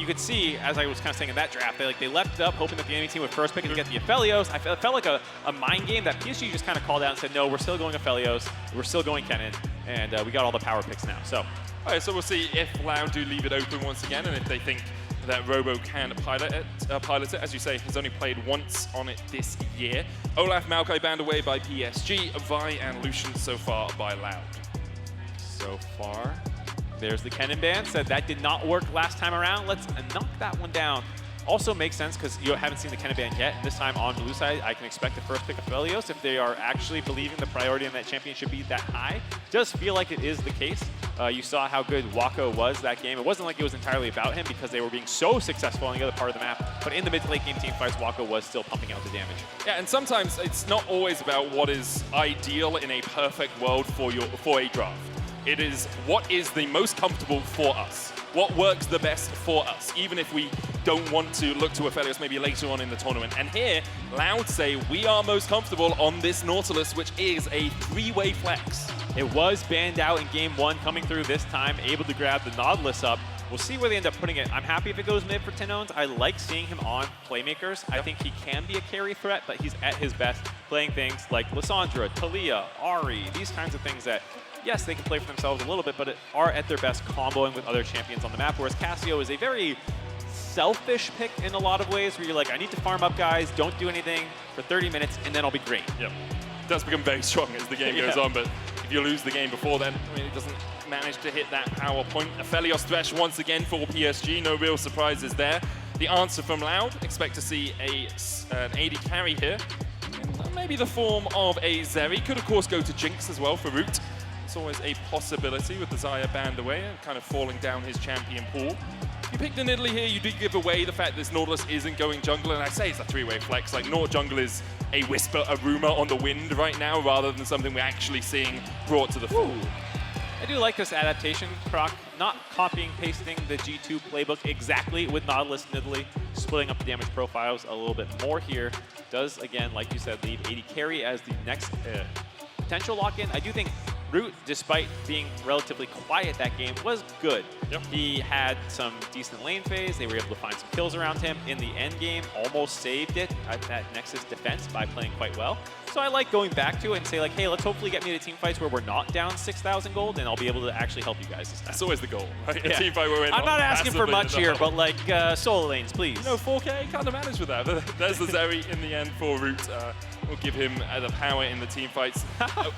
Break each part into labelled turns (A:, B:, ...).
A: could see, as I was kind of saying in that draft, they leapt up hoping that the enemy team would first pick and get the Aphelios. I felt like a mind game that PSG just kind of called out and said, no, we're still going Aphelios, we're still going Kennen, and we got all the power picks now. So,
B: all right, so we'll see if Loud do leave it open once again, and if they think that Robo can pilot it. As you say, he's only played once on it this year. Olaf Maokai banned away by PSG, Vi and Lucian so far by Loud.
A: So far, there's the Kennen ban. Said that did not work last time around. Let's knock that one down. Also makes sense because you haven't seen the Kennen ban yet. And this time on blue side, I can expect the first pick of Aphelios if they are actually believing the priority on that champion should be that high. Does feel like it is the case. You saw how good Wako was that game. It wasn't like it was entirely about him because they were being so successful on the other part of the map. But in the mid to late game team fights, Wako was still pumping out the damage.
B: Yeah, and sometimes it's not always about what is ideal in a perfect world for a draft. It is what is the most comfortable for us. What works the best for us, even if we don't want to look to Aphelios maybe later on in the tournament. And here, Loud say we are most comfortable on this Nautilus, which is a three-way flex.
A: It was banned out in game one, coming through this time, able to grab the Nautilus up. We'll see where they end up putting it. I'm happy if it goes mid for Tenones. I like seeing him on playmakers. I think he can be a carry threat, but he's at his best playing things like Lissandra, Talia, Ari, these kinds of things that, yes, they can play for themselves a little bit, but are at their best comboing with other champions on the map, whereas Cassio is a very selfish pick in a lot of ways, where you're like, I need to farm up guys, don't do anything for 30 minutes, and then I'll be great.
B: Yep. It does become very strong as the game goes on, but if you lose the game before then, I mean, it doesn't manage to hit that power point. Aphelios Thresh once again for PSG, no real surprises there. The answer from Loud, expect to see an AD carry here. And maybe the form of a Zeri. Could, of course, go to Jinx as well for Root. It's always a possibility with the Xayah banned away and kind of falling down his champion pool. You picked an Italy here, you did give away the fact this Nautilus isn't going jungle, and I say it's a three-way flex. Like, Nord jungle is a whisper, a rumor on the wind right now, rather than something we're actually seeing brought to the fore.
A: I do like this adaptation, Croc. Not copying, pasting the G2 playbook exactly with Nautilus and Italy, splitting up the damage profiles a little bit more here. Does, again, like you said, leave AD carry as the next potential lock-in. I do think Root, despite being relatively quiet that game, was good.
B: Yep.
A: He had some decent lane phase. They were able to find some kills around him. In the end game, almost saved it at that Nexus defense by playing quite well. So I like going back to it and say, like, hey, let's hopefully get me to team fights where we're not down 6,000 gold, and I'll be able to actually help you guys this time.
B: That's always the goal, right?
A: Yeah.
B: A team fight where we're
A: I'm not asking for much here, but like solo lanes, please.
B: You know, 4K, kind of managed with that. But there's the Zeri in the end for Root. We'll give him the power in the team fights.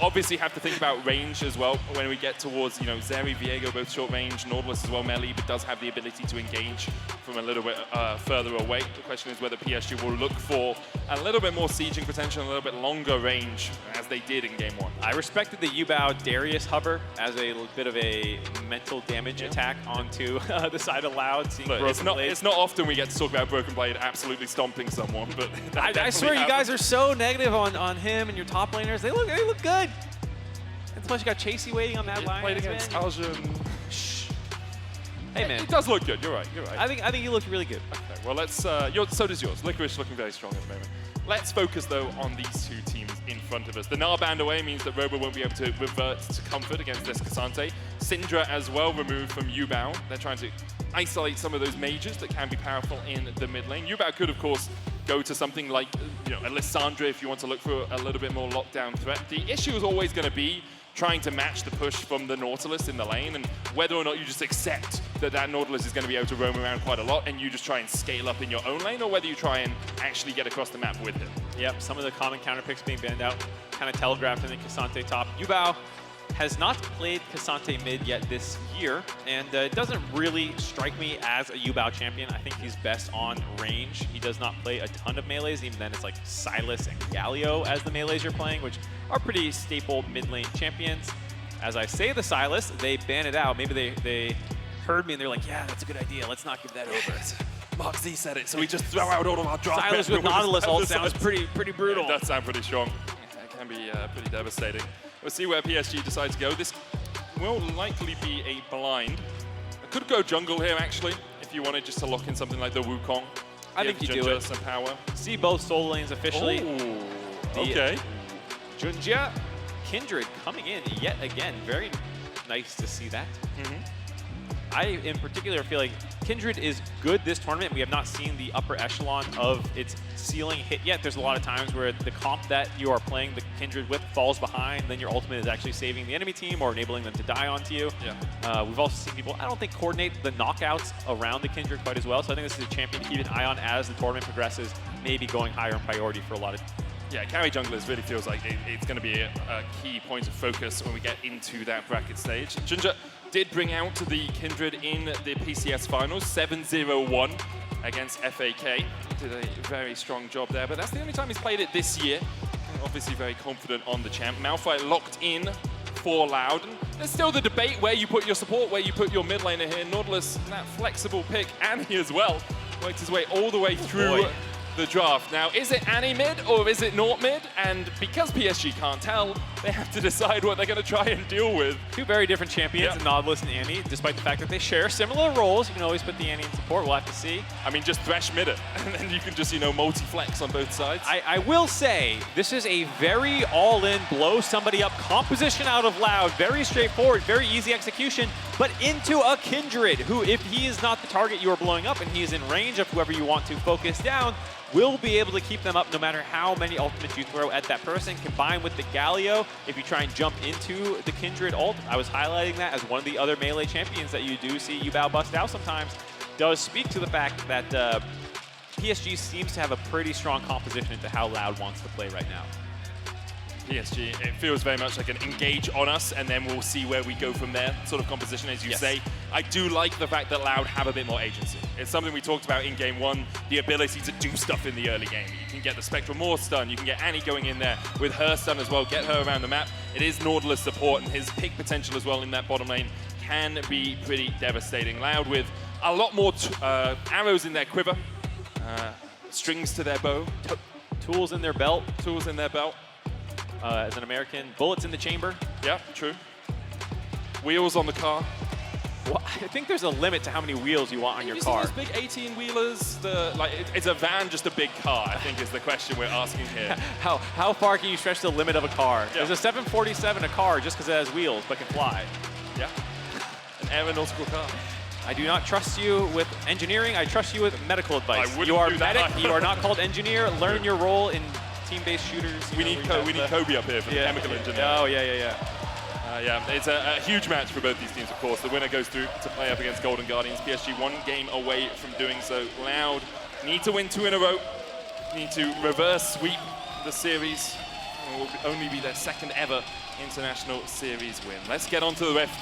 B: Obviously have to think about range as well when we get towards, you know, Zeri, Viego, both short range, Nautilus as well, melee, but does have the ability to engage from a little bit further away. The question is whether PSG will look for a little bit more sieging potential, a little bit longer range, as they did in game one.
A: I respected the Yubao Darius hover as a bit of a mental damage attack onto the side of Loud, seeing
B: Look,
A: Broken Blade.
B: it's not often we get to talk about Broken Blade absolutely stomping someone, but
A: I swear you guys are so negative on him and your top laners. They look good. And plus you got Chasey waiting on that line.
B: Played against Aljan.
A: Hey man,
B: it does look good. You're right.
A: I think you look really good.
B: Okay, well let's. So does yours. Licorice looking very strong at the moment. Let's focus though on these two teams in front of us. The Gnar banned away means that Robo won't be able to revert to comfort against this Cassante. Syndra as well removed from Yubao. They're trying to isolate some of those mages that can be powerful in the mid lane. Yubao could of course go to something like, you know, a Lissandra if you want to look for a little bit more lockdown threat. The issue is always going to be trying to match the push from the Nautilus in the lane, and whether or not you just accept that that Nautilus is going to be able to roam around quite a lot and you just try and scale up in your own lane, or whether you try and actually get across the map with him.
A: Yep, some of the common counter picks being banned out, kind of telegraphed in the Cassante top. Yubao has not played Cassante mid yet this year, and it doesn't really strike me as a Yubao champion. I think he's best on range. He does not play a ton of melees. Even then, it's like Sylas and Galio as the melees you're playing, which are pretty staple mid lane champions. As I say the Sylas, they ban it out. Maybe they heard me and they're like, yeah, that's a good idea. Let's not give that over.
B: Mark Z said it, so we just throw out all of our draft.
A: Sylas with Nautilus ult sounds pretty brutal.
B: Yeah, that sounds pretty strong. It can be pretty devastating. We'll see where PSG decides to go. This will likely be a blind. I could go jungle here, actually, if you wanted just to lock in something like the Wukong.
A: I think you do it.
B: Some power.
A: See both solo lanes officially.
B: Ooh, okay.
A: Junjia, Kindred coming in yet again. Very nice to see that. I in particular feel like Kindred is good this tournament. We have not seen the upper echelon of its ceiling hit yet. There's a lot of times where the comp that you are playing the Kindred with falls behind, then your ultimate is actually saving the enemy team or enabling them to die onto you.
B: Yeah.
A: We've also seen people, I don't think, coordinate the knockouts around the Kindred quite as well. So I think this is a champion to keep an eye on as the tournament progresses, maybe going higher in priority for a lot of.
B: Yeah, carry junglers really feels like it's going to be a key point of focus when we get into that bracket stage. Ginger did bring out the Kindred in the PCS finals, 7-0-1 against FAK. Did a very strong job there, but that's the only time he's played it this year. Obviously very confident on the champ. Malphite locked in for Loud. And there's still the debate where you put your support, where you put your mid laner here. Nautilus, that flexible pick, Annie as well, worked his way all the way through the draft. Now, is it Annie mid or is it Nort mid? And because PSG can't tell, they have to decide what they're going to try and deal with.
A: Two very different champions, Nautilus and Annie, despite the fact that they share similar roles. You can always put the Annie in support. We'll have to see.
B: I mean, just thresh mid it, and then you can just, multi-flex on both sides.
A: I will say, this is a very all-in, blow somebody up composition out of Loud. Very straightforward, very easy execution, but into a Kindred, who, if he is not the target you are blowing up and he is in range of whoever you want to focus down, will be able to keep them up no matter how many ultimates you throw at that person. Combined with the Galio, if you try and jump into the Kindred ult, I was highlighting that as one of the other melee champions that you do see Yubao bust out sometimes, does speak to the fact that PSG seems to have a pretty strong composition into how Loud wants to play right now.
B: PSG, it feels very much like an engage on us, and then we'll see where we go from there sort of composition, as you say. I do like the fact that Loud have a bit more agency. It's something we talked about in game one, the ability to do stuff in the early game. You can get the Spectral Maw stun, you can get Annie going in there with her stun as well, get her around the map. It is Nautilus support, and his pick potential as well in that bottom lane can be pretty devastating. Loud with a lot more arrows in their quiver, strings to their bow.
A: Tools in their belt.
B: Tools in their belt.
A: As an American, bullets in the chamber.
B: Yeah, true. Wheels on the car.
A: Well, I think there's a limit to how many wheels you want on your car.
B: Those big 18-wheelers, it's a van, just a big car, I think is the question we're asking here.
A: How far can you stretch the limit of a car?
B: Yeah.
A: There's a 747 a car just because it has wheels but can fly.
B: Yeah, an aeronautical car.
A: I do not trust you with engineering. I trust you with medical advice.
B: I
A: you are
B: do that
A: medic. You are not called engineer. Learn your role in team-based shooters.
B: We need Kobe up here for the chemical engineer.
A: Oh, yeah.
B: Yeah, it's a huge match for both these teams, of course. The winner goes through to play up against Golden Guardians. PSG 1 game away from doing so. Loud need to win 2 in a row. Need to reverse sweep the series. It will only be their second ever international series win. Let's get on to the Rift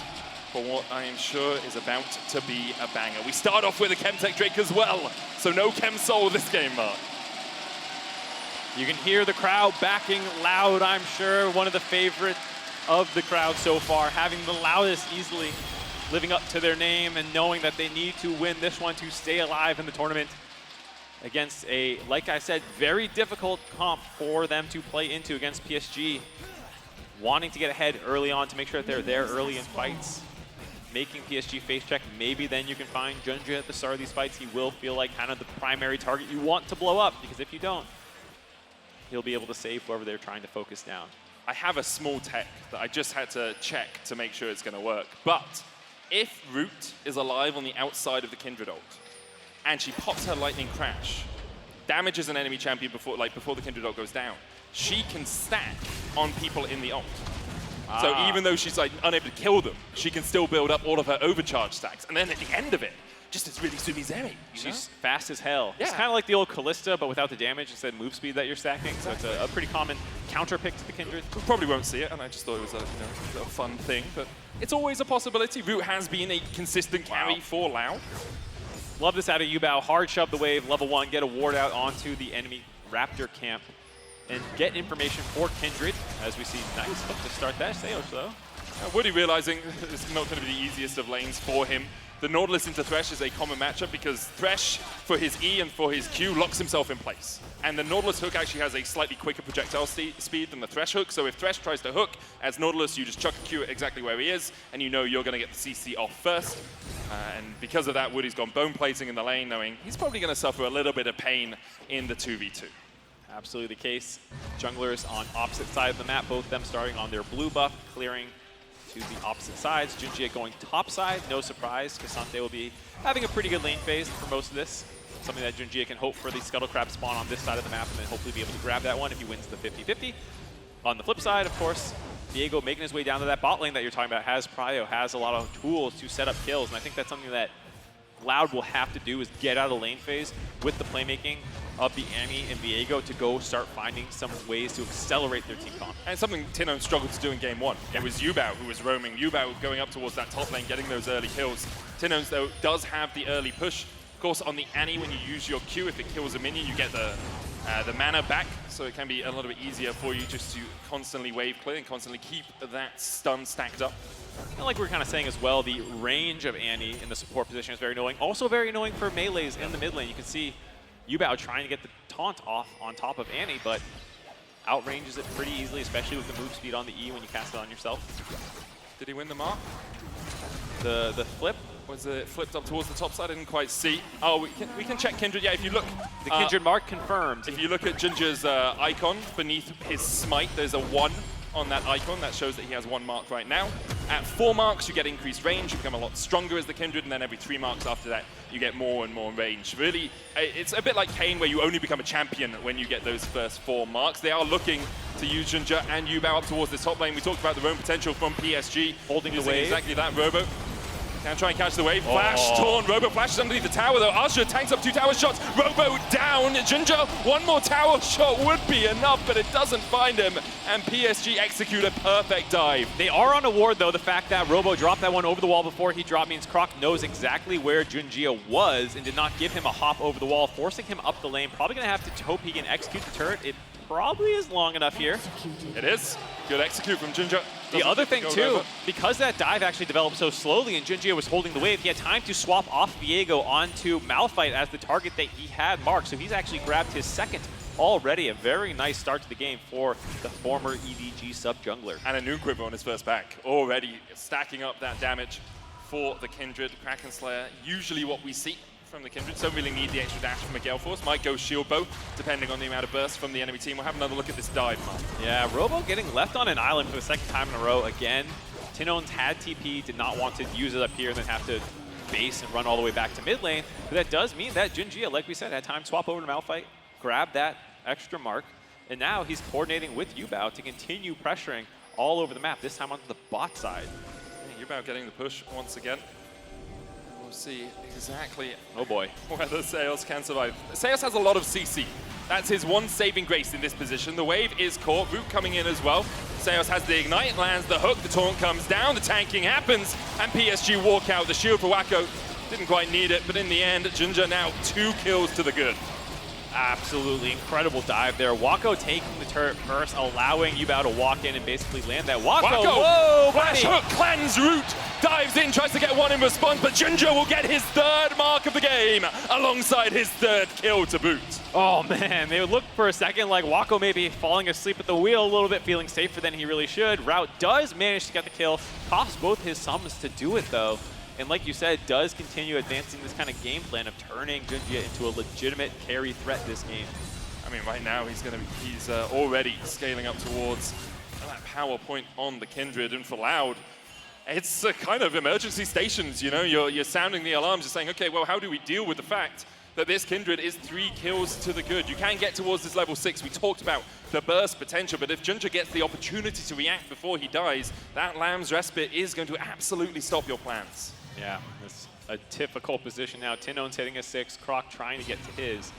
B: for what I am sure is about to be a banger. We start off with a Chemtech Drake as well, so no Chem Soul this game, Mark.
A: You can hear the crowd backing Loud, I'm sure. One of the favorites of the crowd so far, having the loudest easily, living up to their name and knowing that they need to win this one to stay alive in the tournament against a, like I said, very difficult comp for them to play into against PSG. Wanting to get ahead early on to make sure that they're there early in fights. Making PSG face check, maybe then you can find Junja at the start of these fights. He will feel like kind of the primary target you want to blow up, because if you don't, he'll be able to save whoever they're trying to focus down.
B: I have a small tech that I just had to check to make sure it's going to work. But if Root is alive on the outside of the Kindred ult, and she pops her Lightning Crash, damages an enemy champion before the Kindred ult goes down, she can stack on people in the ult. So even though she's unable to kill them, she can still build up all of her overcharge stacks. And then at the end of it, just as really Sumizeri.
A: She's fast as hell.
B: Yeah.
A: It's kind of like the old Callista, but without the damage instead of move speed that you're stacking.
B: Exactly.
A: So it's a pretty common counter pick to the Kindred.
B: We probably won't see it, and I just thought it was a fun thing. But it's always a possibility. Root has been a consistent carry for Lao.
A: Love this out of Yubao. Hard shove the wave, level 1, get a ward out onto the enemy Raptor camp, and get information for Kindred, as we see nice hook to start that stage, though.
B: Woody realizing it's not going to be the easiest of lanes for him. The Nautilus into Thresh is a common matchup because Thresh, for his E and for his Q, locks himself in place. And the Nautilus hook actually has a slightly quicker projectile speed than the Thresh hook, so if Thresh tries to hook, as Nautilus, you just chuck a Q exactly where he is, and you know you're going to get the CC off first. And because of that, Woody's gone bone plating in the lane, knowing he's probably going to suffer a little bit of pain in the 2v2.
A: Absolutely the case. Junglers on opposite side of the map, both of them starting on their blue buff, clearing to the opposite sides. Junjie going top side, no surprise. Cassante will be having a pretty good lane phase for most of this. Something that Junjie can hope for the Scuttle Crab spawn on this side of the map and then hopefully be able to grab that one if he wins the 50-50. On the flip side, of course, Diego making his way down to that bot lane that you're talking about has prio, has a lot of tools to set up kills, and I think that's something that Loud will have to do is get out of the lane phase with the playmaking of the Annie and Viego to go start finding some ways to accelerate their team comp.
B: And something Tinon struggled to do in game one. It was Yubao who was roaming. Yubao going up towards that top lane, getting those early kills. Tinon, though, does have the early push. Of course, on the Annie, when you use your Q, if it kills a minion, you get the mana back, so it can be a little bit easier for you just to constantly wave clear and constantly keep that stun stacked up.
A: And like we were kind of saying as well, the range of Annie in the support position is very annoying. Also very annoying for melees in the mid lane. You can see Yubao trying to get the taunt off on top of Annie, but outranges it pretty easily, especially with the move speed on the E when you cast it on yourself.
B: Did he win the mark?
A: The flip?
B: Was it flipped up towards the top side? I didn't quite see. Oh, we can check Kindred. Yeah, if you look.
A: The Kindred mark confirmed.
B: If you look at Jinja's icon beneath his smite, there's a 1 on that icon. That shows that he has 1 mark right now. At 4 marks, you get increased range. You become a lot stronger as the Kindred, and then every 3 marks after that, you get more and more range. Really, it's a bit like Kayn, where you only become a champion when you get those first 4 marks. They are looking to use Jinja and Yubao up towards this top lane. We talked about the roam potential from PSG.
A: Holding the wave.
B: Exactly that, Robo. Can try and catch the wave. Flash, Torn, Robo flashes underneath the tower though. Usher tanks up 2 tower shots. Robo down. Jinja, 1 more tower shot would be enough, but it doesn't find him. And PSG execute a perfect dive.
A: They are on a ward though. The fact that Robo dropped that one over the wall before he dropped means Croc knows exactly where Junjia was and did not give him a hop over the wall, forcing him up the lane. Probably going to have to hope he can execute the turret. It probably is long enough here.
B: It is. Good execute from Jinja.
A: The other thing too, because that dive actually developed so slowly and Junjia was holding the wave, he had time to swap off Viego onto Malphite as the target that he had marked. So he's actually grabbed his second already. A very nice start to the game for the former EDG sub-jungler.
B: And a new quiver on his first back. Already stacking up that damage for the Kindred. Kraken Slayer, usually what we see from the Kindred. Don't really need the extra dash from a Gale Force. Might go shield bow, depending on the amount of burst from the enemy team. We'll have another look at this dive, Mark.
A: Yeah, Robo getting left on an island for the 2nd time in a row again. Tinones had TP, did not want to use it up here and then have to base and run all the way back to mid lane. But that does mean that Junjia, like we said, had time to swap over to Malphite, grab that extra mark, and now he's coordinating with Yubao to continue pressuring all over the map, this time onto the bot side.
B: Yeah, Yubao getting the push once again. We'll see exactly
A: oh boy,
B: whether Seos can survive. Seos has a lot of CC. That's his one saving grace in this position. The wave is caught, Root coming in as well. Seos has the ignite, lands the hook, the taunt comes down, the tanking happens, and PSG walk out. The shield for Wacko didn't quite need it, but in the end, Jinja now 2 kills to the good.
A: Absolutely incredible dive there. Wacko taking the turret first, allowing Yubao to walk in and basically land that. Wacko, whoa,
B: flash hook, cleanse Root, dives in, tries to get 1 in response, but Jinja will get his 3rd mark of the game, alongside his 3rd kill to boot.
A: Oh man, they would look for a second like Wacko maybe falling asleep at the wheel a little bit, feeling safer than he really should. Rout does manage to get the kill, costs both his summons to do it though. And like you said, does continue advancing this kind of game plan of turning Junjia into a legitimate carry threat this game.
B: I mean, right now he's already scaling up towards that power point on the Kindred, and for Loud, it's a kind of emergency stations. You know, you're sounding the alarms. You're saying, okay, well, how do we deal with the fact that this Kindred is 3 kills to the good? You can get towards this level 6. We talked about the burst potential, but if Junja gets the opportunity to react before he dies, that Lamb's Respite is going to absolutely stop your plans.
A: Yeah, it's a difficult position now. Tinone's hitting a 6, Croc trying to get to his.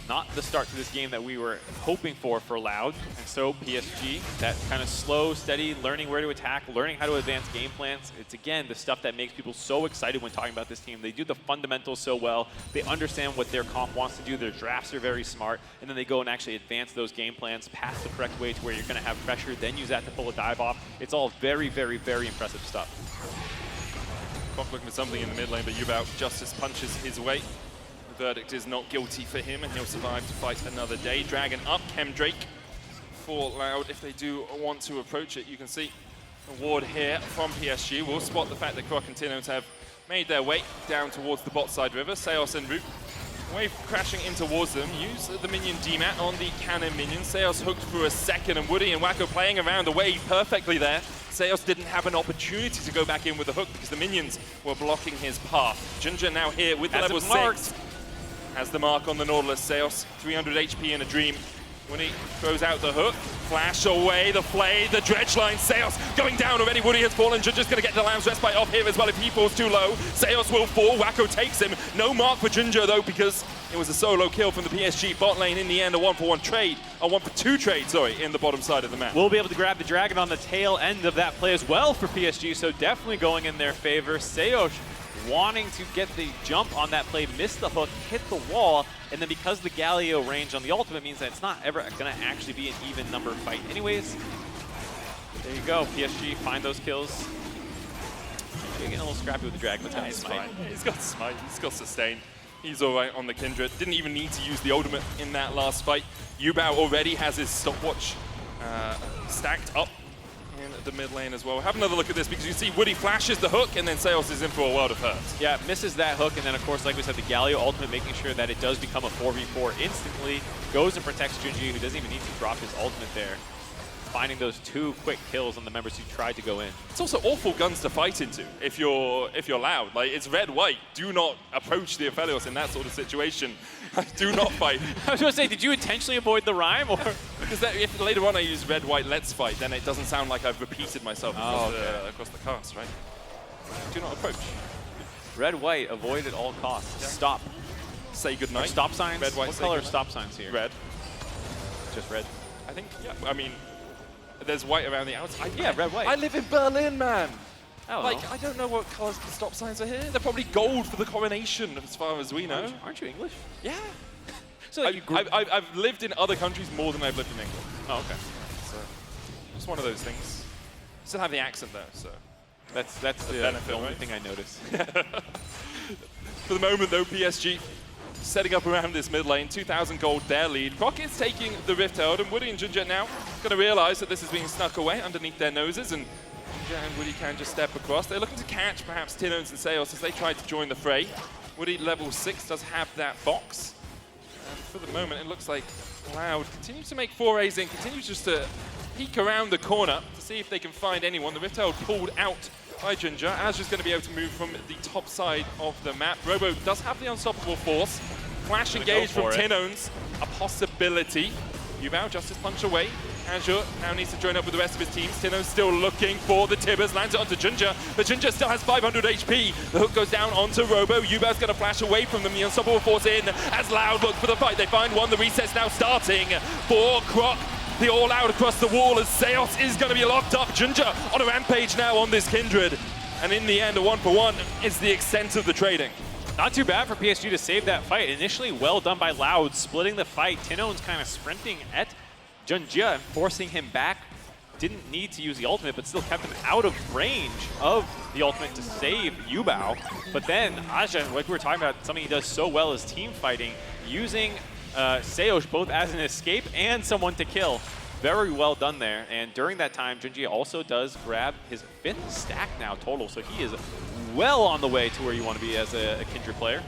A: Not the start to this game that we were hoping for Loud. And so PSG, that kind of slow, steady, learning where to attack, learning how to advance game plans. It's, again, the stuff that makes people so excited when talking about this team. They do the fundamentals so well. They understand what their comp wants to do. Their drafts are very smart. And then they go and actually advance those game plans, pass the correct way to where you're going to have pressure, then use that to pull a dive off. It's all very, very, very impressive stuff.
B: Croc looking for something in the mid lane, but Yubao Justice punches his way. The verdict is not guilty for him, and he'll survive to fight another day. Dragon up, Chemdrake for Loud. If they do want to approach it, you can see a ward here from PSG. We'll spot the fact that Croc and Tinones have made their way down towards the bot side river. Seos and Root, wave crashing in towards them. Use the minion DMAT on the cannon minion. Seos hooked for a second, and Woody and Wacko playing around the wave perfectly there Seos didn't have an opportunity to go back in with the hook because the minions were blocking his path. Ginger now here with the level 6. Has the mark on the Nautilus. Seos, 300 HP in a dream. When he throws out the hook, flash away, the flay, the dredge line. Seos going down already. Woody has fallen. Ginger's going to get the Lamb's Respite off here as well if he falls too low. Seos will fall. Wacko takes him. No mark for Ginger though because it was a solo kill from the PSG bot lane. In the end, a 1-for-1 trade, a 1-for-2 trade, sorry, in the bottom side of the map.
A: We'll be able to grab the Dragon on the tail end of that play as well for PSG, so definitely going in their favor. Seos wanting to get the jump on that play, missed the hook, hit the wall, and then because the Galio range on the ultimate means that it's not ever going to actually be an even number fight anyways. There you go, PSG find those kills. Getting a little scrappy with the Dragon, but
B: he's fine. He's got smite, he's got sustain. He's all right on the Kindred. Didn't even need to use the ultimate in that last fight. Yubao already has his stopwatch stacked up in the mid lane as well. Have another look at this because you see Woody flashes the hook and then Seos is in for a world of hurt.
A: Yeah, misses that hook, and then of course, like we said, the Galio ultimate making sure that it does become a 4v4 instantly. Goes and protects Junji, who doesn't even need to drop his ultimate there. Finding those 2 quick kills on the members who tried to go in.
B: It's also awful guns to fight into if you're loud. Like, it's red-white. Do not approach the Aphelios in that sort of situation. Do not fight.
A: I was going to say, did you intentionally avoid the rhyme? Or?
B: Because if later on I use red-white, let's fight, then it doesn't sound like I've repeated myself across the cast, right? Do not approach.
A: Red-white, avoid at all costs. Yeah. Stop.
B: Say goodnight.
A: Stop signs?
B: Red, white,
A: what color are stop signs here?
B: Red.
A: Just red?
B: I think, yeah. I mean, there's white around the outside.
A: Yeah, red, white.
B: I live in Berlin, man.
A: I
B: don't know what colors the stop signs are here. They're probably gold for the coronation, as far as we know.
A: Aren't you English?
B: Yeah.
A: So
B: I've lived in other countries more than I've lived in England.
A: Oh, okay.
B: So, just one of those things. Still have the accent though, so.
A: That's the
B: benefit,
A: the only
B: right?
A: thing I noticed.
B: For the moment though, PSG setting up around this mid lane, 2,000 gold their lead. Rocket's taking the Rift Herald, and Woody and Ginger now going to realize that this is being snuck away underneath their noses, and Ginger and Woody can just step across. They're looking to catch perhaps Tinones and Seos as they try to join the fray. Woody level 6 does have that box. And for the moment, it looks like Cloud continues to make forays in, continues just to peek around the corner to see if they can find anyone. The Rift Herald pulled out by Ginger. Azur's going to be able to move from the top side of the map. Robo does have the unstoppable force. Flash engage from Tinones, a possibility. Yubao, Justice Punch away. Azur now needs to join up with the rest of his teams. Tinones still looking for the Tibbers, lands it onto Ginger, but Ginger still has 500 HP. The hook goes down onto Robo. Yubao's going to flash away from them. The unstoppable force in as Loud look for the fight. They find one. The reset's now starting for Croc. The all out across the wall as Seos is going to be locked up. Ginger on a rampage now on this Kindred. And in the end, a 1-for-1 is the extent of the trading.
A: Not too bad for PSG to save that fight. Initially well done by Loud, splitting the fight. Tinone's kind of sprinting at Junjia and forcing him back. Didn't need to use the ultimate, but still kept him out of range of the ultimate to save Yubao. But then Aja, like we were talking about, something he does so well is team fighting, using Seos both as an escape and someone to kill. Very well done there. And during that time, Junji also does grab his 5th stack now total. So he is well on the way to where you want to be as a Kindred player.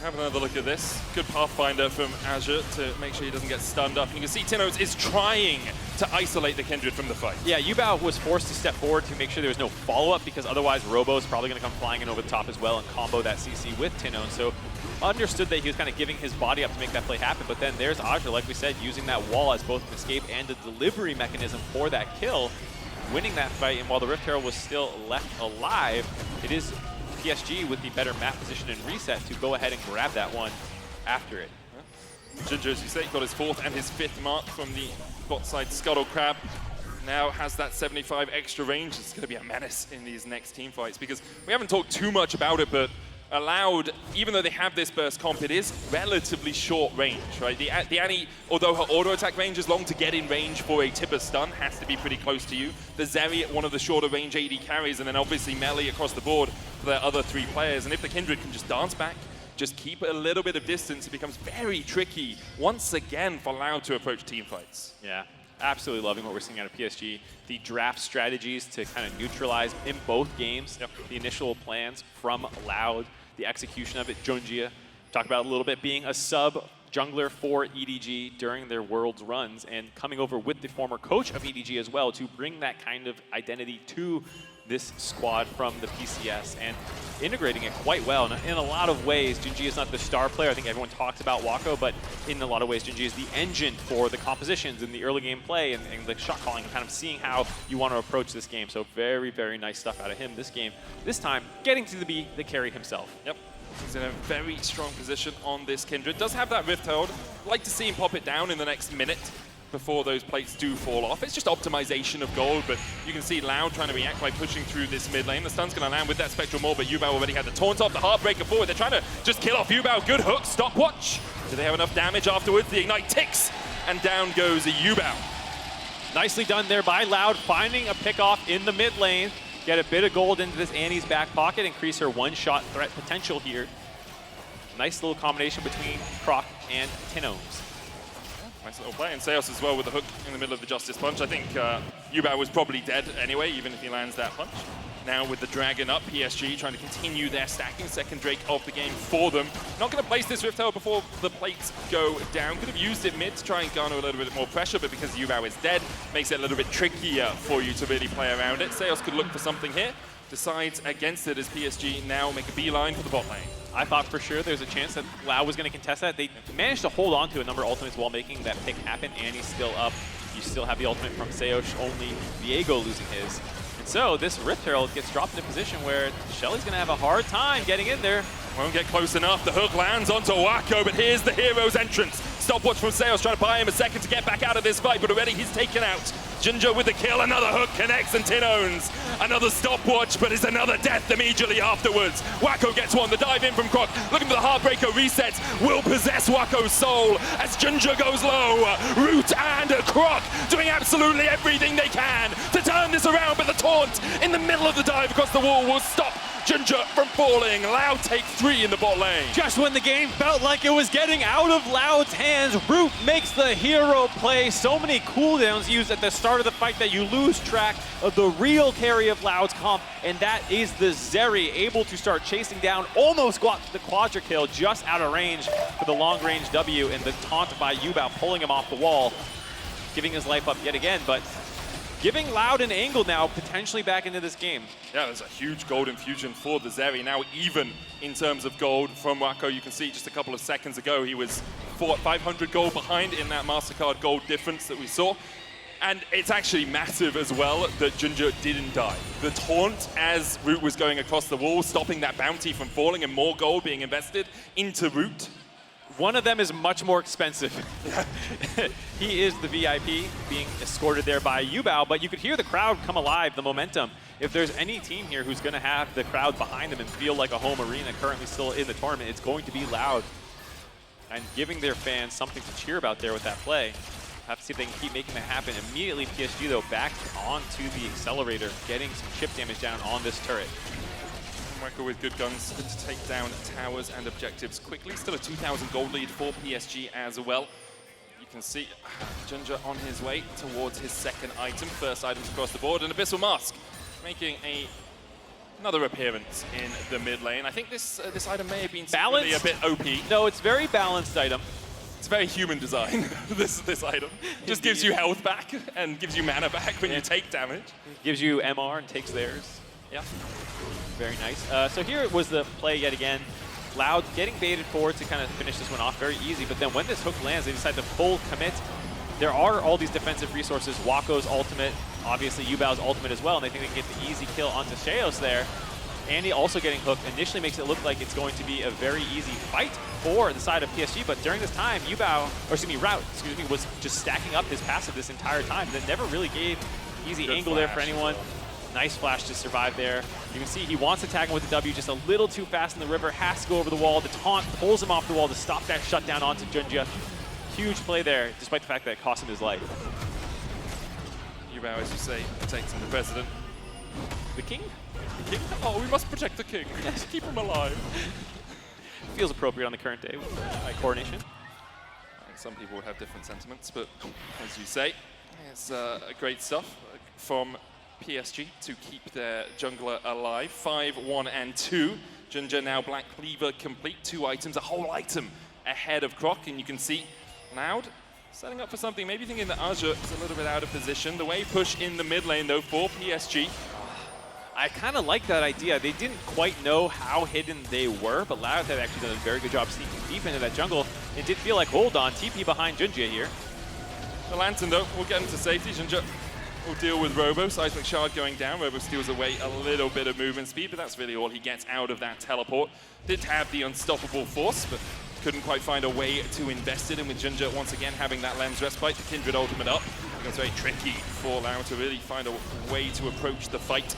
B: Have another look at this. Good Pathfinder from Azure to make sure he doesn't get stunned up. And you can see Tinones is trying to isolate the Kindred from the fight.
A: Yeah, Yubao was forced to step forward to make sure there was no follow-up because otherwise Robo is probably going to come flying in over the top as well and combo that CC with Tinones. So understood that he was kind of giving his body up to make that play happen, but then there's Azure, like we said, using that wall as both an escape and a delivery mechanism for that kill, winning that fight. And while the Rift Herald was still left alive, it is PSG with the better map position and reset to go ahead and grab that one after it.
B: Ginger, as you say, got his 4th and his 5th mark from the bot side Scuttle Crab. Now has that 75 extra range. It's going to be a menace in these next team fights because we haven't talked too much about it, but Allowed, even though they have this burst comp, it is relatively short range, right? The Annie, although her auto attack range is long, to get in range for a Tipper stun has to be pretty close to you. The Zeri, one of the shorter range AD carries, and then obviously melee across the board for their other 3 players. And if the Kindred can just dance back, just keep a little bit of distance, it becomes very tricky once again for Loud to approach team fights.
A: Yeah. Absolutely loving what we're seeing out of PSG. The draft strategies to kind of neutralize in both games. Yep. The initial plans from Loud, the execution of it. Junjia, talk about a little bit being a sub jungler for EDG during their Worlds runs, and coming over with the former coach of EDG as well to bring that kind of identity to this squad from the PCS and integrating it quite well. And in a lot of ways, Junji is not the star player. I think everyone talks about Wako, but in a lot of ways, Junji is the engine for the compositions and the early game play and the shot calling and kind of seeing how you want to approach this game. So very, very nice stuff out of him this game. This time, getting to be the carry himself.
B: Yep. He's in a very strong position on this Kindred. Does have that Rift Herald. Like to see him pop it down in the next minute before those plates do fall off. It's just optimization of gold, but you can see Loud trying to react by pushing through this mid lane. The stun's going to land with that Spectral Maul, but Yubao already had the taunt off, the Heartbreaker forward. They're trying to just kill off Yubao. Good hook, stopwatch. Do they have enough damage afterwards? The Ignite ticks, and down goes a Yubao.
A: Nicely done there by Loud, finding a pick-off in the mid lane. Get a bit of gold into this Annie's back pocket, increase her one-shot threat potential here. Nice little combination between Croc and Tinones.
B: Nice little play, and Seos as well with the hook in the middle of the Justice Punch. I think Yubao was probably dead anyway, even if he lands that punch. Now with the Dragon up, PSG trying to continue their stacking, second Drake of the game for them. Not going to place this Rift Herald before the plates go down. Could have used it mid to try and garner a little bit more pressure, but because Yubao is dead, makes it a little bit trickier for you to really play around it. Seos could look for something here. Decides against it as PSG now make a beeline for the bot lane.
A: I thought for sure there's a chance that Lau was going to contest that. They managed to hold on to a number of ultimates while making that pick happen. Annie's still up. You still have the ultimate from Seosh, only Viego losing his. And so this Rift Herald gets dropped in a position where Shelly's going to have a hard time getting in there.
B: Won't get close enough. The hook lands onto Wako, but here's the hero's entrance. Stopwatch from Seos trying to buy him a second to get back out of this fight, but already he's taken out. Ginger with the kill, another hook connects, and Tin owns. Another stopwatch, but it's another death immediately afterwards. Wako gets one, the dive in from Croc, looking for the Heartbreaker resets, will possess Wako's soul as Ginger goes low. Root and Croc doing absolutely everything they can to turn this around, but the taunt in the middle of the dive across the wall will stop Ginger from falling. Loud takes 3 in the bot lane.
A: Just when the game felt like it was getting out of Loud's hands, Root makes the hero play. So many cooldowns used at the start of the fight that you lose track of the real carry of Loud's comp, and that is the Zeri, able to start chasing down, almost got the quadra kill, just out of range for the long-range W, and the taunt by Yubao pulling him off the wall, giving his life up yet again, but giving Loud an angle now, potentially back into this game.
B: Yeah, there's a huge gold infusion for the Zeri. Now even in terms of gold from Wako, you can see just a couple of seconds ago, he was 500 gold behind in that MasterCard gold difference that we saw. And it's actually massive as well that Ginger didn't die. The taunt as Root was going across the wall, stopping that bounty from falling and more gold being invested into Root.
A: One of them is much more expensive. He is the VIP being escorted there by Yubao, but you could hear the crowd come alive, the momentum. If there's any team here who's going to have the crowd behind them and feel like a home arena currently still in the tournament, it's going to be Loud. And giving their fans something to cheer about there with that play. Have to see if they can keep making that happen. Immediately PSG though back onto the accelerator, getting some chip damage down on this turret.
B: Wako with good guns to take down towers and objectives quickly. Still a 2,000 gold lead for PSG as well. You can see Ginger on his way towards his second item. First items across the board, and Abyssal Mask making another appearance in the mid lane. I think this item may have been secretly a bit OP.
A: No, it's very balanced item.
B: It's very human design, this item. Just gives you health back and gives you mana back when you take damage.
A: Gives you MR and takes theirs.
B: Yeah.
A: Very nice. So here was the play yet again. Loud getting baited forward to kind of finish this one off very easy, but then when this hook lands, they decide to full commit. There are all these defensive resources, Wako's ultimate, obviously Yubao's ultimate as well, and they think they can get the easy kill onto Sheos there. Andy also getting hooked initially makes it look like it's going to be a very easy fight for the side of PSG, but during this time, Rout, was just stacking up his passive this entire time. That never really gave easy angle there for anyone. Nice flash to survive there. You can see he wants to tag him with the W just a little too fast in the river, has to go over the wall. The taunt pulls him off the wall to stop that shutdown onto Junja. Huge play there, despite the fact that it cost him his life.
B: Yubao, as you say, protecting the president.
A: The king?
B: The king? Oh, we must protect the king. Yes, keep him alive.
A: Feels appropriate on the current day with coronation.
B: Some people would have different sentiments, but as you say, it's great stuff from PSG to keep their jungler alive. 5, 1, and 2. Ginger now Black Cleaver complete. 2 items, a whole item ahead of Croc, and you can see Loud setting up for something, maybe thinking that Azure is a little bit out of position. The wave push in the mid lane, though, for PSG.
A: I kind of like that idea. They didn't quite know how hidden they were, but Loud had actually done a very good job sneaking deep into that jungle. It did feel like, hold on, TP behind Junjie here.
B: The Lantern, though, will get into safety. Junjie will deal with Robo. Seismic Shard going down. Robo steals away a little bit of movement speed, but that's really all he gets out of that teleport. Did have the unstoppable force, but couldn't quite find a way to invest it in, with Junjie once again having that Lens Respite, the Kindred ultimate up. It's very tricky for Loud to really find a way to approach the fight.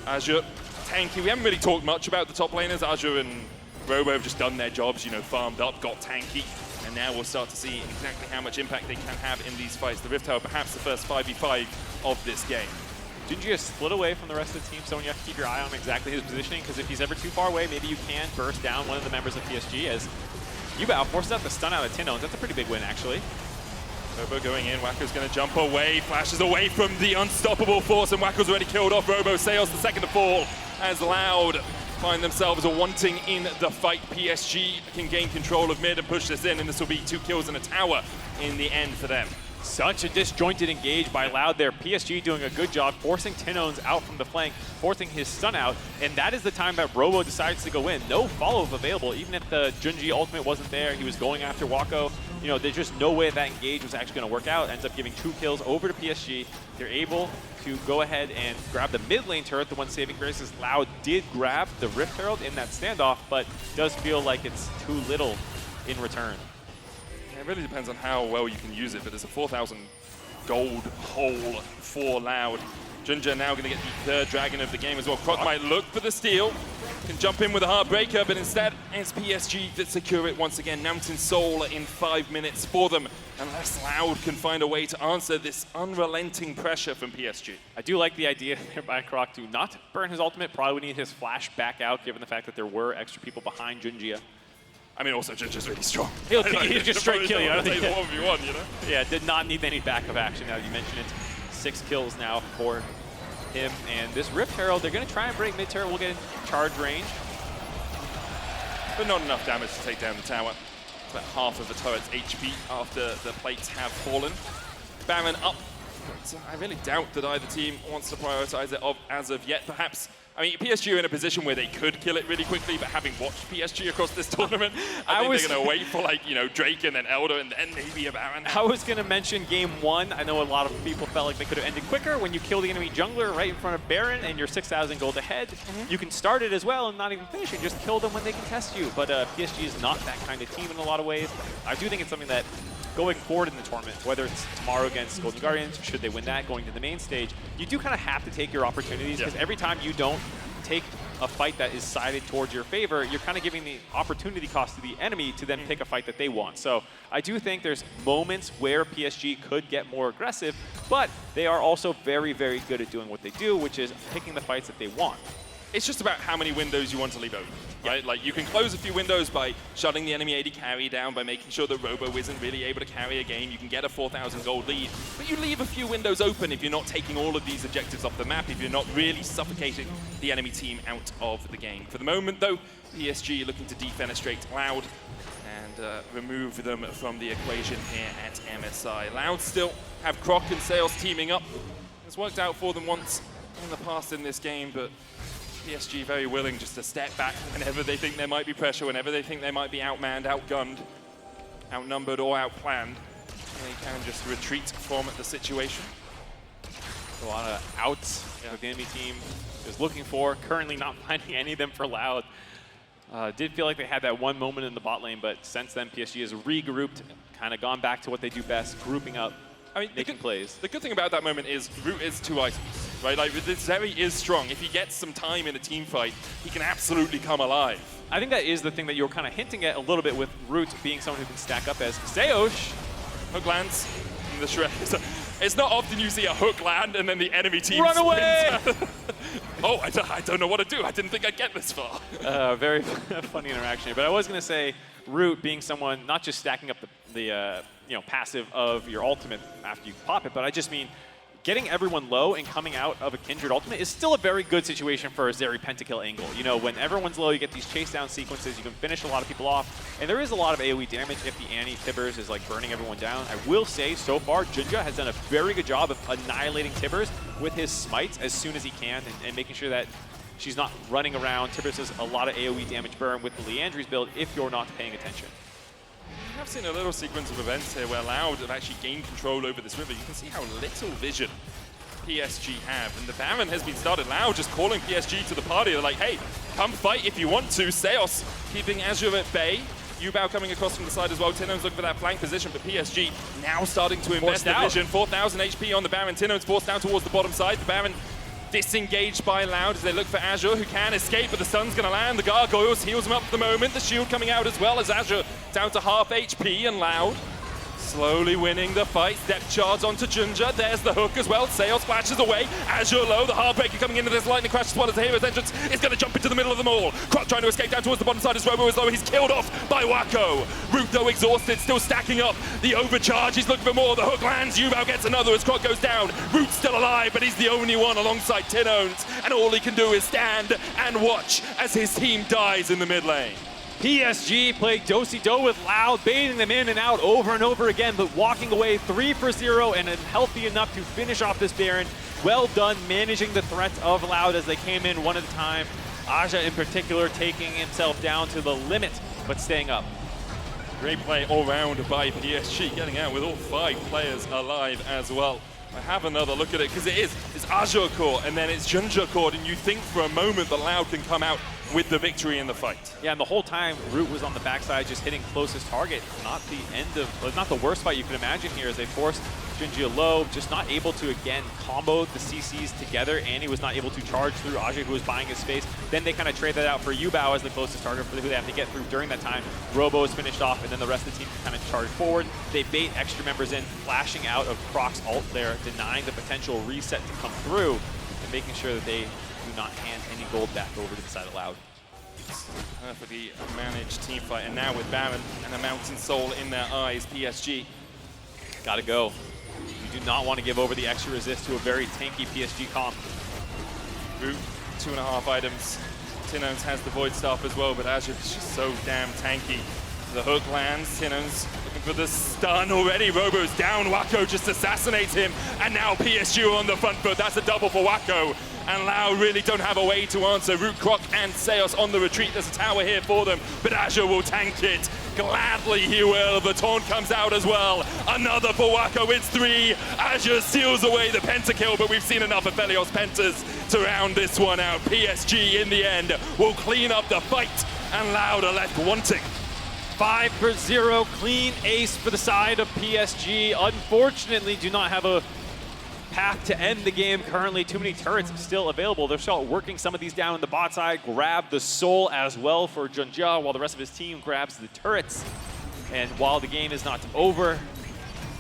B: Azure, tanky. We haven't really talked much about the top laners. Azure and Robo have just done their jobs, you know, farmed up, got tanky, and now we'll start to see exactly how much impact they can have in these fights. The Rift Tower, perhaps the first 5v5 of this game.
A: Junjie has split away from the rest of the team, so you have to keep your eye on exactly his positioning, because if he's ever too far away, maybe you can burst down one of the members of PSG, as Yubao forces out the stun out of Tinones. That's a pretty big win, actually.
B: Robo going in, Wacko's going to jump away, flashes away from the unstoppable force, and Wacko's already killed off Robo. Sails the second to fall as Loud find themselves wanting in the fight. PSG can gain control of mid and push this in, and this will be 2 kills and a tower in the end for them.
A: Such a disjointed engage by Loud there. PSG doing a good job forcing Tinones out from the flank, forcing his stun out, and that is the time that Robo decides to go in. No follow-up available, even if the Junjie ultimate wasn't there. He was going after Wacko. You know, there's just no way that engage was actually going to work out. Ends up giving 2 kills over to PSG. They're able to go ahead and grab the mid lane turret, the one saving grace is Loud did grab the Rift Herald in that standoff, but does feel like it's too little in return.
B: It really depends on how well you can use it, but there's a 4,000 gold hole for Loud. Junjie now going to get the 3rd dragon of the game as well. Croc might look for the steal, can jump in with a Heartbreaker, but instead it's PSG that secure it once again. Mountain Soul in 5 minutes for them, unless Loud can find a way to answer this unrelenting pressure from PSG.
A: I do like the idea there by Croc to not burn his ultimate. Probably would need his flash back out, given the fact that there were extra people behind Junjie.
B: I mean, also, Junjie's really strong.
A: He'll just straight kill you. I don't think
B: 1v1, you know?
A: Yeah, did not need any backup action now you mention it. 6 kills now for him. And this Rift Herald, they're going to try and break mid-turret. We'll get in charge range.
B: But not enough damage to take down the tower. It's about half of the turret's HP after the plates have fallen. Baron up. So I really doubt that either team wants to prioritize it as of yet. Perhaps, I mean, PSG are in a position where they could kill it really quickly, but having watched PSG across this tournament, I think they're going to wait for, like, you know, Drake and then Elder and then maybe a Baron.
A: I was going to mention game 1. I know a lot of people felt like they could have ended quicker when you kill the enemy jungler right in front of Baron and you're 6,000 gold ahead. You can start it as well and not even finish it, just kill them when they contest you. But PSG is not that kind of team in a lot of ways. I do think it's something that going forward in the tournament, whether it's tomorrow against Golden Guardians, should they win that, going to the main stage, you do kind of have to take your opportunities, because every time you don't take a fight that is sided towards your favor, you're kind of giving the opportunity cost to the enemy to then pick a fight that they want. So I do think there's moments where PSG could get more aggressive, but they are also very, very good at doing what they do, which is picking the fights that they want.
B: It's just about how many windows you want to leave open, right? Like, you can close a few windows by shutting the enemy AD carry down, by making sure that Robo isn't really able to carry a game. You can get a 4,000 gold lead, but you leave a few windows open if you're not taking all of these objectives off the map, if you're not really suffocating the enemy team out of the game. For the moment, though, PSG looking to defenestrate Loud and remove them from the equation here at MSI. Loud still have Croc and Sails teaming up. It's worked out for them once in the past in this game, but PSG very willing just to step back whenever they think there might be pressure, whenever they think they might be outmanned, outgunned, outnumbered, or outplanned. They can just retreat from the situation.
A: A lot of outs that the enemy team is looking for. Currently not finding any of them for Loud. Did feel like they had that one moment in the bot lane, but since then PSG has regrouped, kind of gone back to what they do best, grouping up, making plays.
B: The good thing about that moment is Root is 2 items, right? Like, Zeri is strong. If he gets some time in a team fight, he can absolutely come alive.
A: I think that is the thing that you were kind of hinting at a little bit with Root being someone who can stack up as Seosh.
B: Hook lands in the Shred. It's not often you see a hook land and then the enemy team
A: run away!
B: Oh, I don't know what to do. I didn't think I'd get this far.
A: Very funny interaction here. But I was going to say, Root being someone not just stacking up the passive of your ultimate after you pop it, but I just mean getting everyone low and coming out of a Kindred ultimate is still a very good situation for a Zeri pentakill angle. You know, when everyone's low, you get these chase down sequences, you can finish a lot of people off, and there is a lot of AoE damage if the anti-Tibbers is like burning everyone down. I will say, so far, Junja has done a very good job of annihilating Tibbers with his smites as soon as he can, and making sure that she's not running around. Tibbers does a lot of AoE damage burn with the Leandri's build if you're not paying attention.
B: I've seen a little sequence of events here where Loud have actually gained control over this river. You can see how little vision PSG have. And the Baron has been started. Loud just calling PSG to the party. They're like, hey, come fight if you want to. Seos keeping Azure at bay. Yubao coming across from the side as well. Tino's looking for that flank position, but PSG now starting to invest the vision. 4,000 HP on the Baron. Tino's forced down towards the bottom side. The Baron disengaged by Loud as they look for Azure, who can escape, but the sun's going to land. The Gargoyles heals him up for the moment. The shield coming out as well as Azure down to half HP, and Loud slowly winning the fight. Step charge onto Junja. There's the hook as well. Seos flashes away. Azure low. The Heartbreaker coming into this lightning crash as well as the hero's entrance is going to jump into the middle of them all. Croc trying to escape down towards the bottom side as Robo is low. He's killed off by Wako. Root though exhausted, still stacking up. The overcharge, he's looking for more. The hook lands. Yubao gets another as Croc goes down. Root's still alive, but he's the only one alongside Tinones. And all he can do is stand and watch as his team dies in the mid lane.
A: PSG played do-si-do with Loud, baiting them in and out over and over again, but walking away 3 for 0 and healthy enough to finish off this Baron. Well done managing the threats of Loud as they came in one at a time. Aja in particular taking himself down to the limit, but staying up.
B: Great play all round by PSG, getting out with all 5 players alive as well. I have another look at it because it's Azure core and then it's Junja core, and you think for a moment that Loud can come out with the victory in the fight.
A: Yeah, and the whole time Root was on the backside just hitting closest target. Not the end of, not the worst fight you could imagine here as they forced Junja low, just not able to again combo the CCs together, and he was not able to charge through Aja, who was buying his space. Then they kind of trade that out for Yubao as the closest target for who they have to get through during that time. Robo is finished off, and then the rest of the team can kind of charge forward. They bait extra members in, flashing out of Croc's ult there, denying the potential reset to come through, and making sure that they do not hand any gold back over to the side of Loud.
B: Perfectly managed team fight, and now with Baron and a Mountain Soul in their eyes, PSG
A: gotta go. You do not want to give over the extra resist to a very tanky PSG comp.
B: Root, 2.5 items. Tinones has the Void Staff as well, but Azure is just so damn tanky. The hook lands, Tinones looking for the stun already. Robo's down, Wako just assassinates him, and now PSG on the front foot. That's a double for Wako. And Loud really don't have a way to answer. Root, Croc, and Seos on the retreat. There's a tower here for them, but Azure will tank it. Gladly he will. The taunt comes out as well. Another for Wako, it's 3. Azure seals away the pentakill, but we've seen enough of Felios Pentas to round this one out. PSG, in the end, will clean up the fight, and Loud are left wanting.
A: 5 for 0, clean ace for the side of PSG. Unfortunately, do not have a path to end the game currently. Too many turrets still available. They're still working some of these down in the bot side. Grab the soul as well for Junja, while the rest of his team grabs the turrets. And while the game is not over,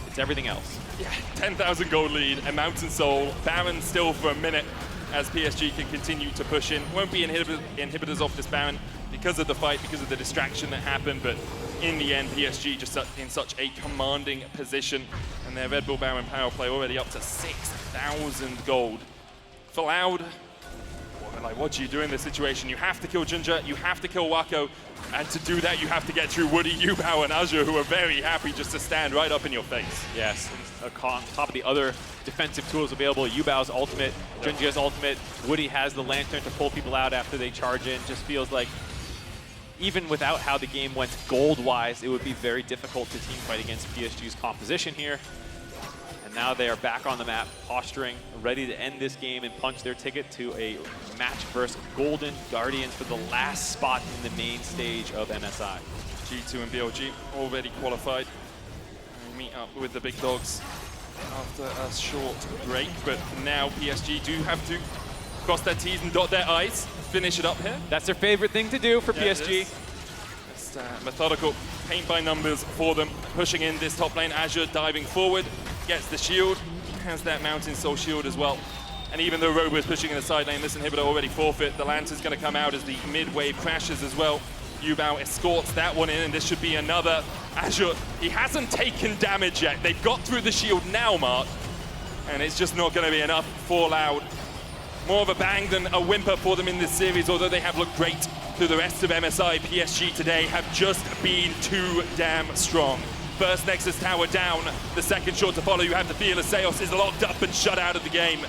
A: it's everything else.
B: Yeah, 10,000 gold lead, a Mountain Soul. Baron still for a minute as PSG can continue to push in. Won't be inhibitors off this Baron because of the fight, because of the distraction that happened, but in the end, PSG just in such a commanding position, and their Red Bull Baron power play already up to 6,000 gold. For Loud, what do you do in this situation? You have to kill Junja, you have to kill Wako, and to do that, you have to get through Woody, Yubao, and Azure, who are very happy just to stand right up in your face.
A: Yes, on top of the other defensive tools available, Yubao's ultimate, Junja's ultimate, Woody has the lantern to pull people out after they charge in. Just feels like even without how the game went gold-wise, it would be very difficult to team fight against PSG's composition here. And now they are back on the map, posturing, ready to end this game and punch their ticket to a match versus Golden Guardians for the last spot in the main stage of MSI.
B: G2 and BLG already qualified. We meet up with the big dogs after a short break, but now PSG do have to cross their T's and dot their I's, finish it up here.
A: That's their favorite thing to do for PSG.
B: It's methodical, paint by numbers for them, pushing in this top lane. Azure diving forward, gets the shield, has that Mountain Soul shield as well. And even though Robo is pushing in the side lane, this inhibitor already forfeit. The Lantern's going to come out as the mid-wave crashes as well. Yubao escorts that one in, and this should be another. Azure, he hasn't taken damage yet. They've got through the shield now, Mark. and it's just not going to be enough for Loud. More of a bang than a whimper for them in this series, although they have looked great through the rest of MSI. PSG today have just been too damn strong. First Nexus tower down, the second shot to follow. You have the feel as Seos is locked up and shut out of the game.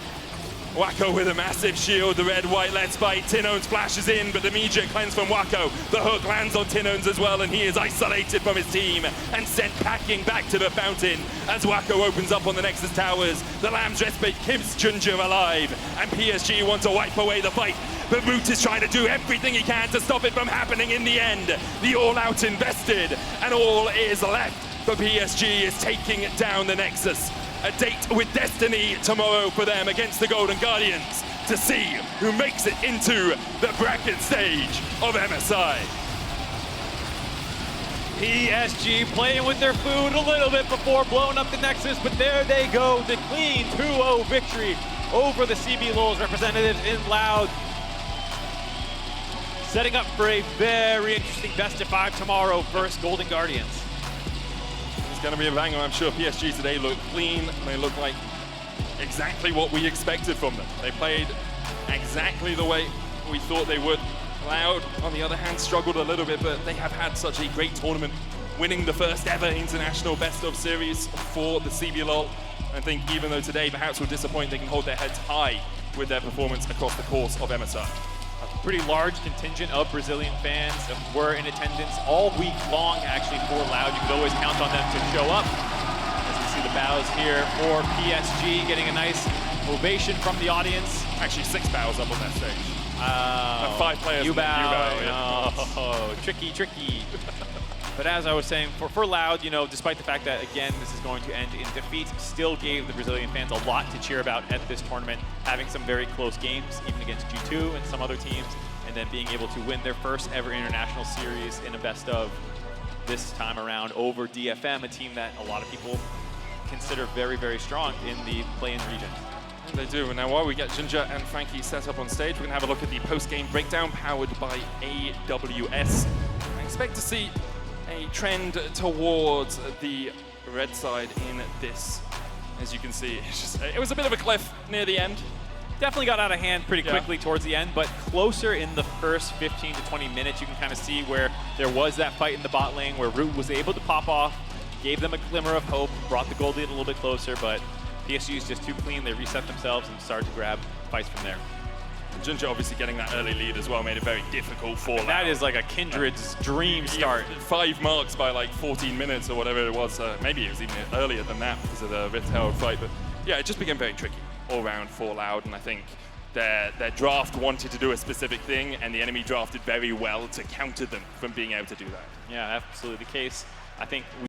B: Wacko with a massive shield, the red-white let's fight. Tinones flashes in, but immediate cleanse from Wacko. The hook lands on Tinones as well, and he is isolated from his team and sent packing back to the fountain as Wacko opens up on the Nexus towers. The Lamb's Respite keeps Ginger alive, and PSG want to wipe away the fight. But Root is trying to do everything he can to stop it from happening in the end. The all-out invested, and all is left for PSG is taking down the Nexus. A date with destiny tomorrow for them against the Golden Guardians to see who makes it into the bracket stage of MSI.
A: PSG playing with their food a little bit before blowing up the Nexus, but there they go, the clean 2-0 victory over the CB Lowell's representatives in Loud. Setting up for a very interesting best of 5 tomorrow versus Golden Guardians.
B: It's going to be a banger. I'm sure PSG today look clean. They look like exactly what we expected from them. They played exactly the way we thought they would. Loud, on the other hand, struggled a little bit, but they have had such a great tournament, winning the first ever international best of series for the CBLOL. I think even though today perhaps will disappoint, they can hold their heads high with their performance across the course of MSI.
A: A pretty large contingent of Brazilian fans were in attendance all week long, actually, for Loud. You could always count on them to show up. As we see the bows here for PSG, getting a nice ovation from the audience.
B: Actually, 6 bows up on that stage. 5 players.
A: You
B: in the
A: bow.
B: yeah.
A: Oh, tricky, tricky. But as I was saying, for Loud, you know, despite the fact that, again, this is going to end in defeat, still gave the Brazilian fans a lot to cheer about at this tournament, having some very close games, even against G2 and some other teams, and then being able to win their first ever international series in a best of this time around over DFM, a team that a lot of people consider very, very strong in the play-in region.
B: And they do. And now while we get Ginger and Frankie set up on stage, we're going to have a look at the post-game breakdown powered by AWS. I expect to see a trend towards the red side in this. As you can see, it was a bit of a cliff near the end.
A: Definitely got out of hand pretty quickly towards the end, but closer in the first 15 to 20 minutes, you can kind of see where there was that fight in the bot lane where Root was able to pop off, gave them a glimmer of hope, brought the gold lead a little bit closer, but PSG is just too clean. They reset themselves and started to grab fights from there.
B: Ginger obviously getting that early lead as well made it very difficult for Loud.
A: That is like a Kindred's dream start.
B: 5 marks by like 14 minutes or whatever it was. Maybe it was even earlier than that because of the Rift Herald fight. But yeah, it just became very tricky all round for Loud. And I think their draft wanted to do a specific thing and the enemy drafted very well to counter them from being able to do that.
A: Yeah, absolutely the case. I think